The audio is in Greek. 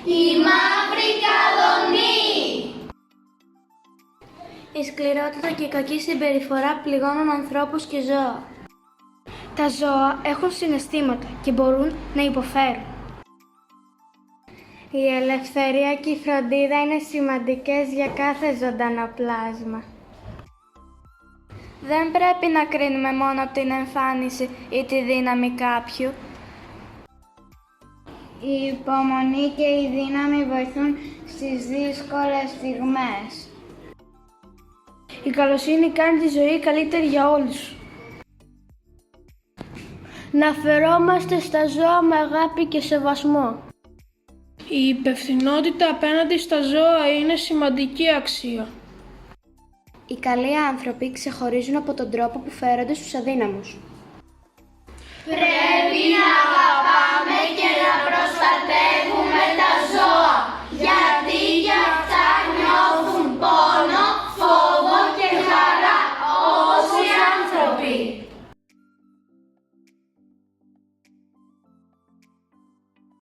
Η μαύρη καλονή. Η σκληρότητα και η κακή συμπεριφορά πληγώνουν ανθρώπους και ζώα. Τα ζώα έχουν συναισθήματα και μπορούν να υποφέρουν. Η ελευθερία και η φροντίδα είναι σημαντικές για κάθε ζωντανό πλάσμα. Δεν πρέπει να κρίνουμε μόνο την εμφάνιση ή τη δύναμη κάποιου. Η υπομονή και η δύναμη βοηθούν στις δύσκολες στιγμές. Η καλοσύνη κάνει τη ζωή καλύτερη για όλους. Να φερόμαστε στα ζώα με αγάπη και σεβασμό. Η υπευθυνότητα απέναντι στα ζώα είναι σημαντική αξία. Οι καλοί άνθρωποι ξεχωρίζουν από τον τρόπο που φέρονται στους αδύναμους. Πρέπει να αγαπάμε και να προστατεύουμε